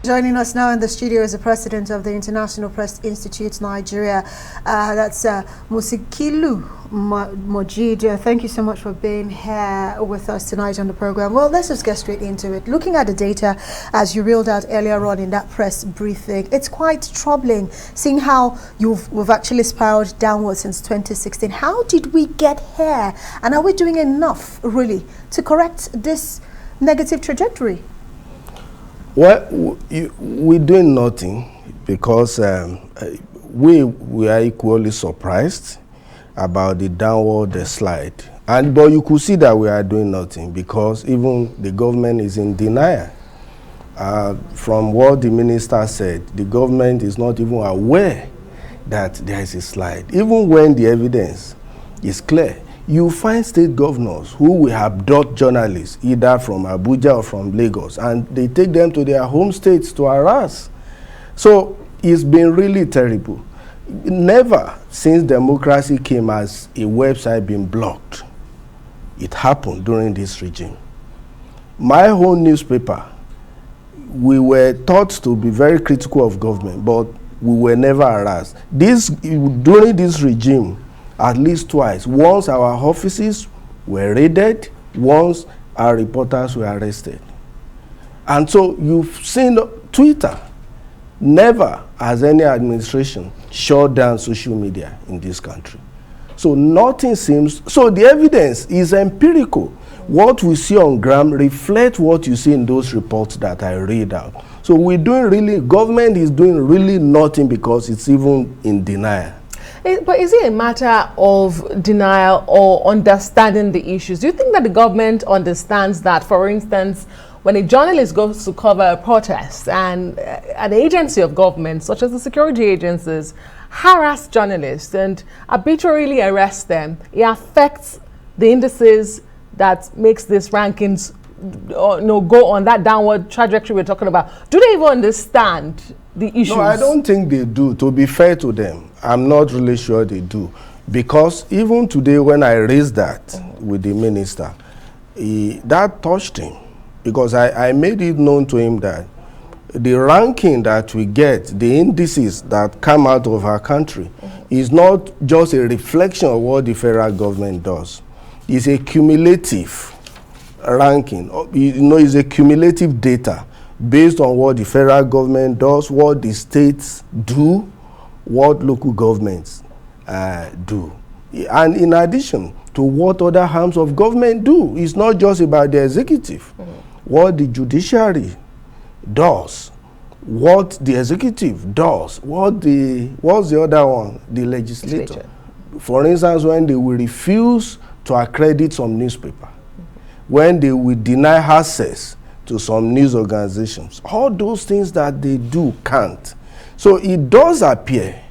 Joining us now in the studio is the president of the International Press Institute Nigeria. That's MUSIKILU Mojeeed. Thank you so much for being here with us tonight on the program. Well, let's just get straight into it. Looking at the data, as you reeled out earlier on in that press briefing, it's quite troubling seeing how we've actually spiraled downwards since 2016. How did we get here? And are we doing enough, really, to correct this negative trajectory? Well, we're doing nothing because we are equally surprised about the downward slide. But you could see that we are doing nothing because even the government is in denial. From what the minister said, the government is not even aware that there is a slide. Even when the evidence is clear, you find state governors who will abduct journalists, either from Abuja or from Lagos, and they take them to their home states to harass. So it's been really terrible. Never since democracy came has a website been blocked. It happened during this regime. My own newspaper, we were taught to be very critical of government, but we were never harassed. During this regime, at least twice. Once our offices were raided, once our reporters were arrested. And so you've seen Twitter. Never has any administration shut down social media in this country. So nothing seems, so the evidence is empirical. What we see on ground reflects what you see in those reports that I read out. So government is doing really nothing because it's even in denial. But is it a matter of denial or understanding the issues? Do you think that the government understands that, for instance, when a journalist goes to cover a protest and an agency of government, such as the security agencies, harass journalists and arbitrarily arrest them, it affects the indices that makes these rankings go on that downward trajectory we're talking about? Do they even understand the issues? No, I don't think they do. To be fair to them, I'm not really sure they do. Because even today when I raised that with the minister, that touched him. Because I made it known to him that the ranking that we get, the indices that come out of our country, is not just a reflection of what the federal government does. It's a cumulative ranking. It's a cumulative data based on what the federal government does, what the states do, what local governments do. And in addition to what other arms of government do. It's not just about the executive. What the judiciary does, what the executive does, what's the other one? The legislature. For instance, when they will refuse to accredit some newspaper, when they will deny access to some news organizations, all those things that they do can't. So it does appear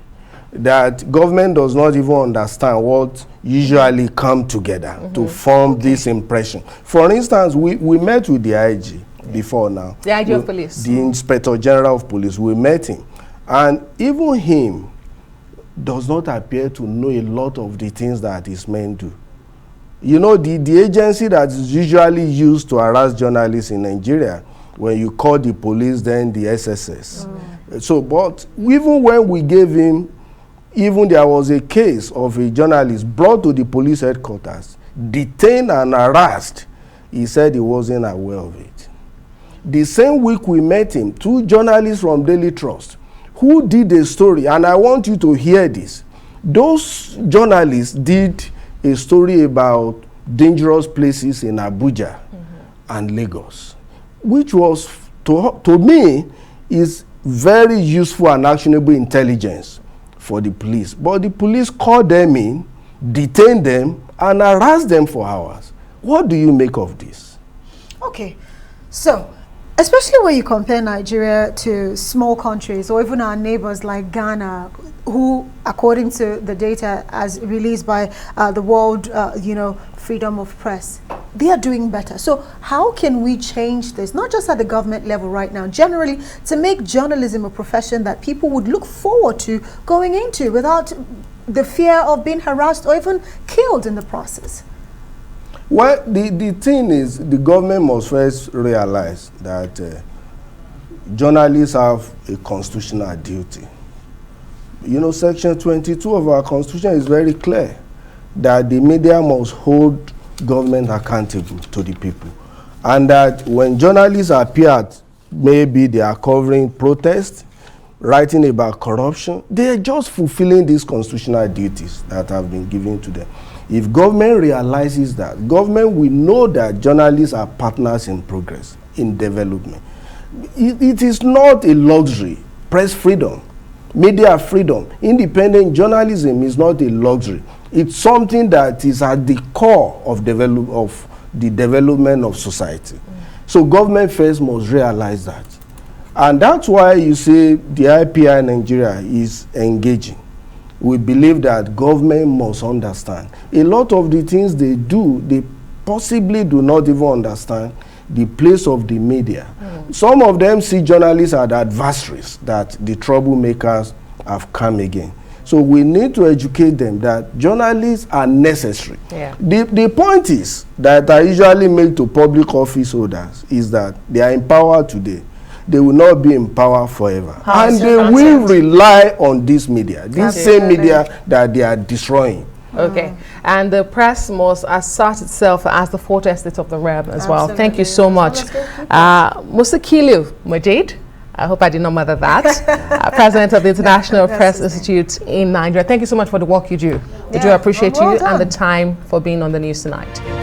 that government does not even understand what usually come together to form this impression. For instance, we met with the IG before now. The IG of police. The Inspector General of Police, we met him. And even him does not appear to know a lot of the things that his men do. You know, the agency that is usually used to harass journalists in Nigeria, when you call the police, then the SSS. So, but even when we gave him, even there was a case of a journalist brought to the police headquarters, detained and harassed. He said he wasn't aware of it. The same week we met him, 2 journalists from Daily Trust who did a story, and I want you to hear this. Those journalists did a story about dangerous places in Abuja and Lagos, which was, to me, is very useful and actionable intelligence for the police. But the police called them in, detained them, and harassed them for hours. What do you make of this? Okay, so especially when you compare Nigeria to small countries or even our neighbors like Ghana, who, according to the data as released by the World, Freedom of Press, they are doing better. So how can we change this, not just at the government level right now, generally, to make journalism a profession that people would look forward to going into without the fear of being harassed or even killed in the process? Well, the thing is, the government must first realize that journalists have a constitutional duty. You know, Section 22 of our Constitution is very clear that the media must hold government accountable to the people. And that when journalists appear, maybe they are covering protests, writing about corruption, they are just fulfilling these constitutional duties that have been given to them. If government realizes that, government will know that journalists are partners in progress, in development. It is not a luxury. Press freedom, media freedom, independent journalism is not a luxury. It's something that is at the core of the development of society. So government first must realize that. And that's why you see the IPI in Nigeria is engaging. We believe that government must understand. A lot of the things they do, they possibly do not even understand the place of the media. Some of them see journalists as adversaries, that the troublemakers have come again. So we need to educate them that journalists are necessary. Yeah. The point is that I usually make to public office holders is that they are in power today. They will not be in power forever. And they will rely on this media, this same media that they are destroying. Okay, and the press must assert itself as the fourth estate of the realm as well. Thank you so much. MUSIKILU Mojeeed, I hope I did not murder that, President of the International Press Institute in Nigeria. Thank you so much for the work you do. We do appreciate you and the time for being on the news tonight.